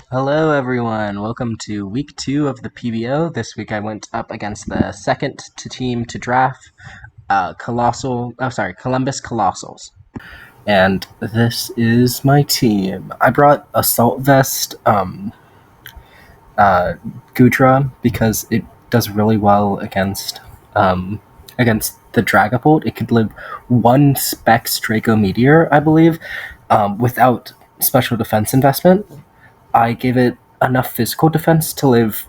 Hello, everyone. Welcome to week 2 of the PBO. This week I went up against the second team to draft, Columbus Colossals. And this is my team. I brought Assault Vest, Gudra, because it does really well against the Dragapult. It could live one Specs Draco Meteor, I believe, without special defense investment. I gave it enough physical defense to live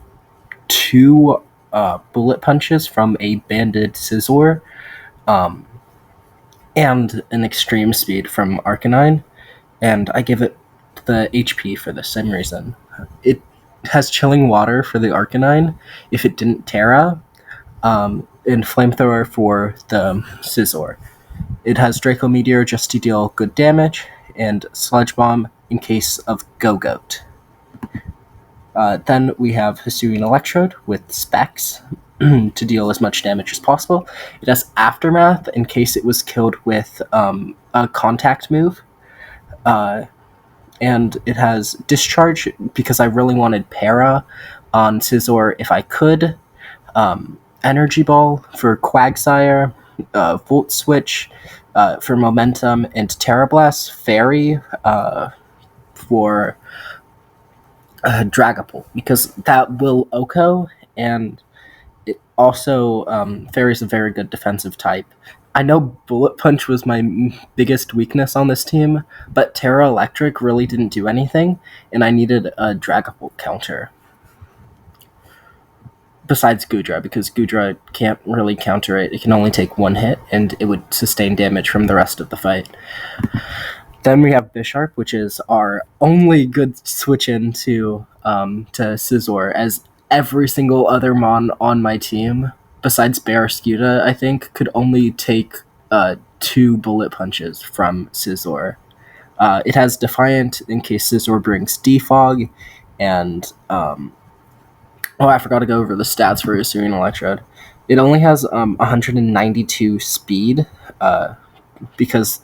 two bullet punches from a banded Scizor, and an extreme speed from Arcanine, and I give it the HP for the same reason. It has chilling water for the Arcanine if it didn't Terra, and Flamethrower for the Scizor. It has Draco Meteor just to deal good damage, and Sludge Bomb in case of Go-Goat. Then we have Hisuian Electrode with Specs to deal as much damage as possible. It has Aftermath in case it was killed with a contact move. And it has Discharge because I really wanted Para on Scizor if I could. Energy Ball for Quagsire. Volt Switch for Momentum. And Terra Blast. Fairy for Dragapult, because that will Oko, and it also Fairy is a very good defensive type. I know Bullet Punch was my biggest weakness on this team, but Terra Electric really didn't do anything, and I needed a Dragapult counter. Besides Gudra, because Gudra can't really counter it. It can only take one hit, and it would sustain damage from the rest of the fight. Then we have Bisharp, which is our only good switch-in to Scizor, as every single other mon on my team, besides Barraskewda, I think, could only take 2 bullet punches from Scizor. It has Defiant in case Scizor brings Defog, and I forgot to go over the stats for Hisuian Electrode. It only has 192 speed, because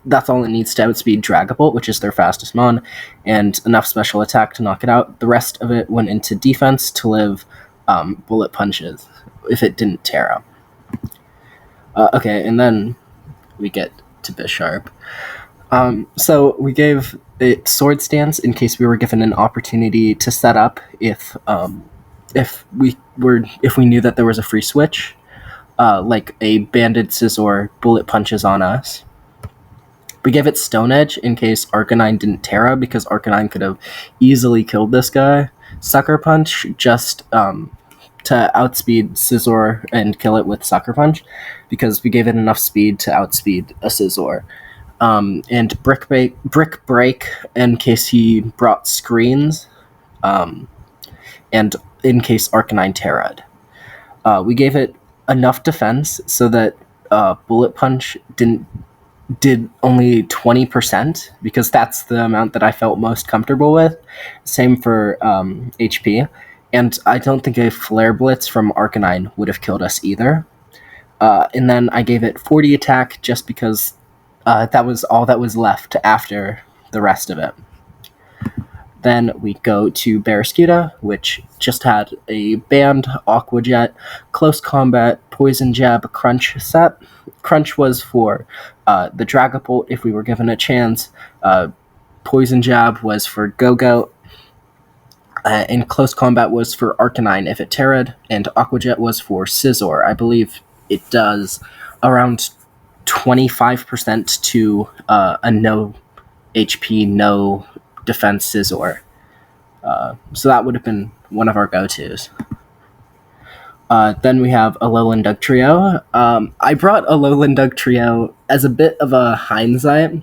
that's all it needs to outspeed Dragapult, which is their fastest mon, and enough special attack to knock it out. The rest of it went into defense to live bullet punches if it didn't Terra. Okay, and then we get to Bisharp. So we gave it Sword Stance in case we were given an opportunity to set up if we knew that there was a free switch, like a banded Scizor bullet punches on us. We gave it Stone Edge in case Arcanine didn't Terra, because Arcanine could have easily killed this guy. Sucker Punch just to outspeed Scizor and kill it with Sucker Punch, because we gave it enough speed to outspeed a Scizor. And Brick Break in case he brought screens, and in case Arcanine Terra'd. We gave it enough defense so that Bullet Punch did only 20%, because that's the amount that I felt most comfortable with. Same for HP. And I don't think a Flare Blitz from Arcanine would have killed us either. And then I gave it 40 attack just because that was all that was left after the rest of it. Then we go to Barraskewda, which just had a Band, Aqua Jet, Close Combat, Poison Jab, Crunch set. Crunch was for the Dragapult if we were given a chance. Poison Jab was for Go-Goat. And Close Combat was for Arcanine if it Terra'd. And Aqua Jet was for Scizor. I believe it does around 25% to a no HP, no defense Scizor. So that would have been one of our go-tos. Then we have Alolan Dugtrio. I brought Alolan Dugtrio as a bit of a hindsight,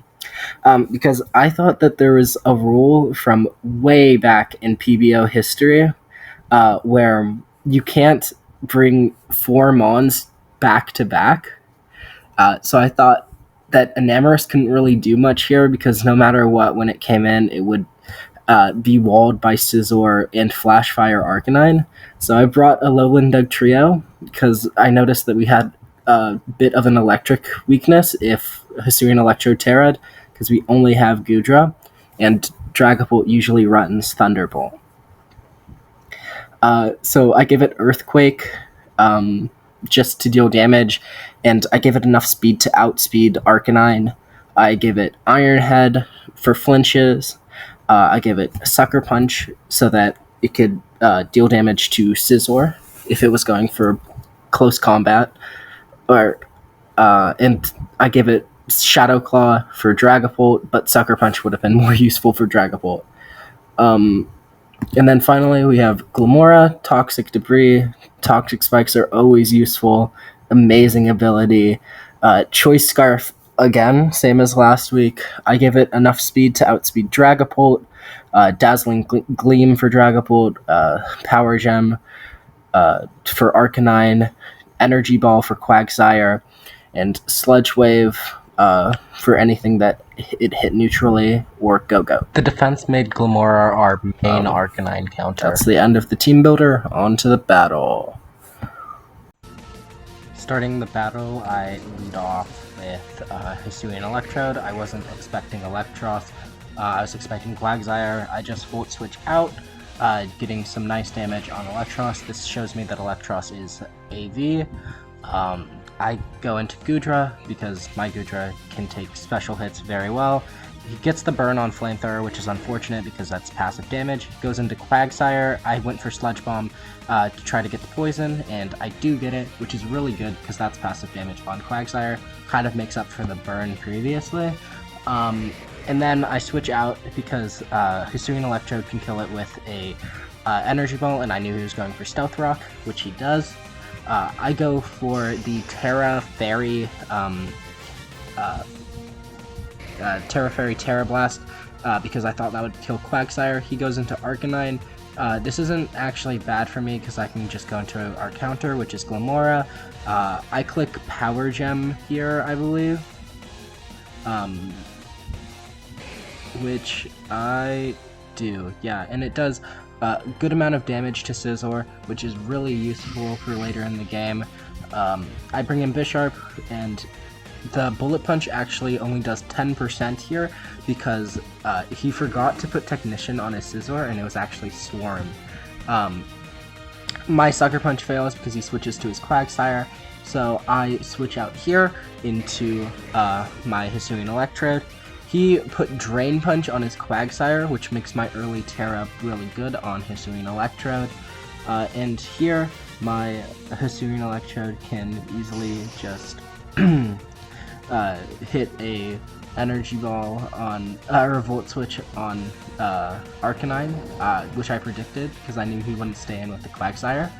because I thought that there was a rule from way back in PBO history where you can't bring 4 Mons back to back. So I thought that Enamorus couldn't really do much here, because no matter what, when it came in, it would be walled by Scizor and Flashfire Arcanine. So I brought Alolan Dugtrio because I noticed that we had a bit of an electric weakness if Hisuian Electrode Terra'd, because we only have Gudra, and Dragapult usually runs Thunderbolt. So I give it Earthquake just to deal damage, and I give it enough speed to outspeed Arcanine. I give it Iron Head for flinches. I give it Sucker Punch so that it could deal damage to Scizor if it was going for close combat. And I give it Shadow Claw for Dragapult, but Sucker Punch would have been more useful for Dragapult. And then finally we have Glimmora, Toxic Debris. Toxic Spikes are always useful. Amazing ability. Choice Scarf, again, same as last week. I give it enough speed to outspeed Dragapult. Dazzling Gleam for Dragapult. Power Gem for Arcanine. Energy Ball for Quagsire. And Sludge Wave for anything that it hit neutrally, or Go-Go. The defense made Glimmora our main Arcanine counter. That's the end of the team builder. On to the battle. Starting the battle, I lead off with Hisuian Electrode. I wasn't expecting Electros. I was expecting Quagsire. I just Volt Switch out, getting some nice damage on Electros. This shows me that Electros is AV. I go into Goodra because my Goodra can take special hits very well. He gets the burn on Flamethrower, which is unfortunate because that's passive damage. He goes into Quagsire. I went for Sludge Bomb to try to get the poison, and I do get it, which is really good because that's passive damage on Quagsire. Kind of makes up for the burn previously. And then I switch out because Hisuian Electrode can kill it with a Energy Ball, and I knew he was going for Stealth Rock, which he does. I go for the Terra Fairy Terra Blast because I thought that would kill Quagsire. He goes into Arcanine. This isn't actually bad for me because I can just go into our counter, which is Glimmora. I click Power Gem here, I believe, which I do, yeah, and it does a good amount of damage to Scizor, which is really useful for later in the game. I bring in Bisharp, and the Bullet Punch actually only does 10% here because he forgot to put Technician on his Scizor, and it was actually Swarm. My Sucker Punch fails because he switches to his Quagsire, so I switch out here into my Hisuian Electrode. He put Drain Punch on his Quagsire, which makes my early Terra really good on Hisuian Electrode. And here, my Hisuian Electrode can easily just hit a Energy Ball on, or Volt Switch on Arcanine, which I predicted because I knew he wouldn't stay in with the Quagsire.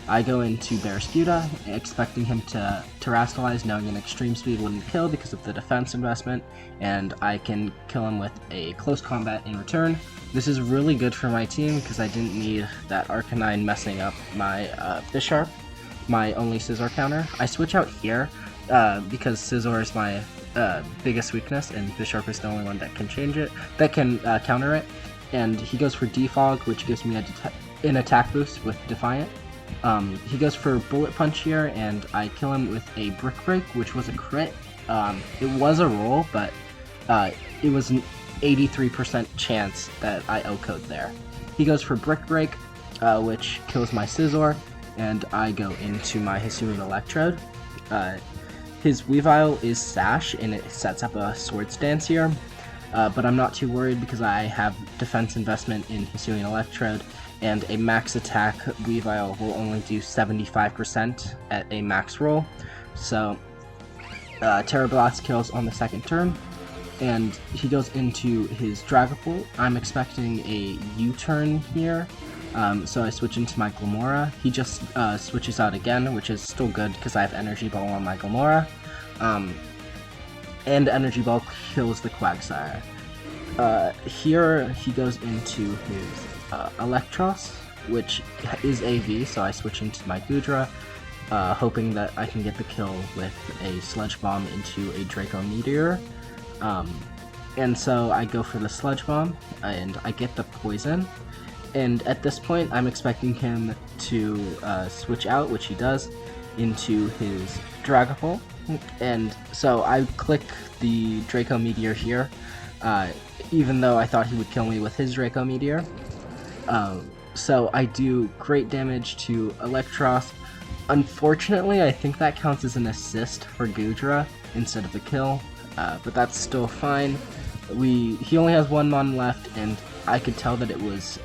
I go into Barraskewda, expecting him to Terrastallize, knowing an Extreme Speed wouldn't kill because of the defense investment, and I can kill him with a Close Combat in return. This is really good for my team because I didn't need that Arcanine messing up my Bisharp, my only Scizor counter. I switch out here because Scizor is my biggest weakness, and Bisharp is the only one that can change it, that can counter it. And he goes for Defog, which gives me an attack boost with Defiant. He goes for Bullet Punch here, and I kill him with a Brick Break, which was a crit. It was a roll, but it was an 83% chance that I O-code there. He goes for Brick Break, which kills my Scizor, and I go into my Hisuian Electrode. His Weavile is Sash, and it sets up a Swords Dance here, but I'm not too worried because I have defense investment in Hisuian Electrode, and a max attack Weavile will only do 75% at a max roll. So Terra Blast kills on the second turn, and he goes into his Dragapult. I'm expecting a U-turn here, so I switch into my Glimmora. He just switches out again, which is still good because I have Energy Ball on my Glimmora. And Energy Ball kills the Quagsire. Here he goes into his Electros, which is AV, so I switch into my Goodra, hoping that I can get the kill with a Sludge Bomb into a Draco Meteor. And so I go for the Sludge Bomb, and I get the poison. And at this point, I'm expecting him to switch out, which he does, into his Dragapult. And so I click the Draco Meteor here. even though I thought he would kill me with his Draco Meteor. So I do great damage to Electros. Unfortunately, I think that counts as an assist for Goodra instead of a kill, but that's still fine. He only has one mon left, and I could tell that it was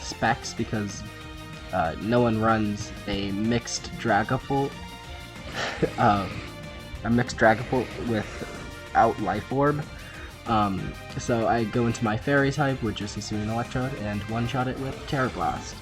Specs because no one runs a mixed Dragapult, without Life Orb. So I go into my Fairy type, which is assuming Electrode, and one-shot it with Terra Blast.